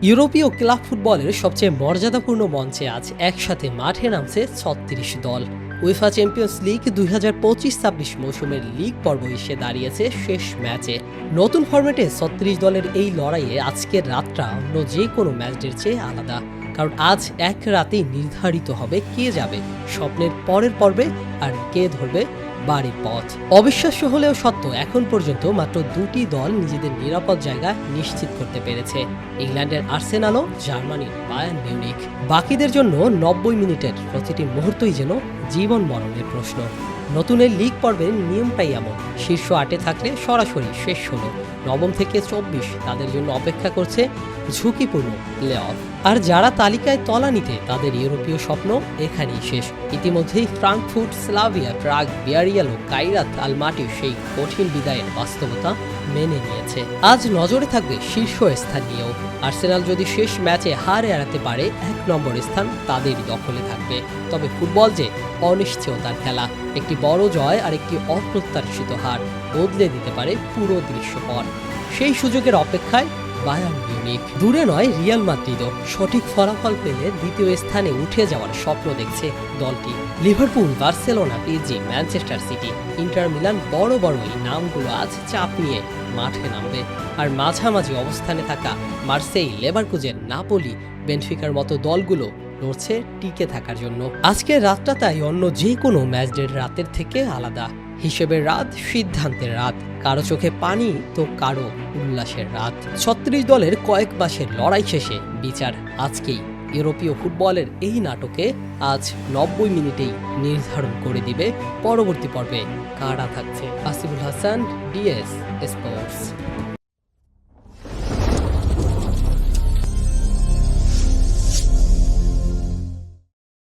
ইউরোপীয় ক্লাব ফুটবলের সবচেয়ে মর্যাদাপূর্ণ মঞ্চে আজ একসাথে মাঠে নামছে ৩৬ দল। উয়েফা চ্যাম্পিয়ন্স লিগ ২০২৫-২৬ মৌসুমের লিগ পর্ব এসে দাঁড়িয়েছে শেষ ম্যাচে। নতুন ফরম্যাটে ৩৬ দলের এই লড়াইয়ে আজকের রাতটা অন্য যে কোনো ম্যাচের চেয়ে আলাদা, কারণ আজ এক রাতেই নির্ধারিত হবে কে যাবে স্বপ্নের পরের পর্বে আর কে ধরবে বাড়ির পথ। অবিশ্বাস্য হলেও সত্য, এখন পর্যন্ত মাত্র দুটি দল নিজেদের নিরাপদ জায়গা নিশ্চিত করতে পেরেছে, ইংল্যান্ডের আর্সেনাল ও জার্মানির বায়ার্ন মিউনিখ। বাকিদের জন্য ৯০ মিনিটের প্রতিটি মুহূর্তই যেন জীবন মরণের প্রশ্ন। নতুনের লিগ পর্বের নিয়মটাই এমন, শীর্ষ ৮-এ থাকলে সরাসরি শেষ ১৬, নবম থেকে ২৪ তাদের জন্য অপেক্ষা করছে ঝুঁকিপূর্ণ প্লে অফ। আর যারা তালিকায় তলানিতে তাদের ইউরোপীয় স্বপ্ন এখানেই শেষ। ইতিমধ্যেই ফ্রাঙ্কফুর্ট, স্লাভিয়া, প্রাগ, বিয়ারিয়াল ও কাইরাত আলমাটির সেই কঠিন বিদায়ের বাস্তবতা মেনে নিয়েছে। আজ নজরে থাকবে শীর্ষ স্থান নিয়েও। আর্সেনাল যদি শেষ ম্যাচে হার এড়াতে পারে ১ নম্বর স্থান তাদেরই দখলে থাকবে। তবে ফুটবল যে অনিশ্চয়তার খেলা, একটি বড় জয় আর একটি অপ্রত্যাশিত হার বদলে দিতে পারে পুরো দৃশ্যপট। সেই সুযোগের অপেক্ষায় বায়ার্ন মিউনিখ। দূরে নয় রিয়াল মাদ্রিদও। সঠিক ফলাফল পেলে দ্বিতীয় স্থানে উঠে যাওয়ার স্বপ্ন দেখছে দলটি। Liverpool, Barcelona, PSG, Manchester city, inter Milan বড় বড় এই নামগুলো আজ চাপ নিয়ে মাঠে নামবে। আর মাঝামাঝি অবস্থানে থাকা মার্সেই, লেভারকুজেন, নাপোলি, বেনফিকার মতো দলগুলো লড়ছে টিকে থাকার জন্য। আজকের রাতটা তাই অন্য যে কোনো ম্যাচডের রাতের থেকে আলাদা। হিসেবের রাত, সিদ্ধান্তের রাত, কারো চোখে পানি তো কারো উল্লাসের রাত। ৩৬ দলের কয়েক মাসের লড়াই শেষে বিচার আজকেই। ইউরোপীয় ফুটবলের এই নাটকে আজ ৯০ মিনিটেই নির্ধারণ করে দিবে পরবর্তী পর্বে কারা থাকছে। Asiful Hasan, DS sports.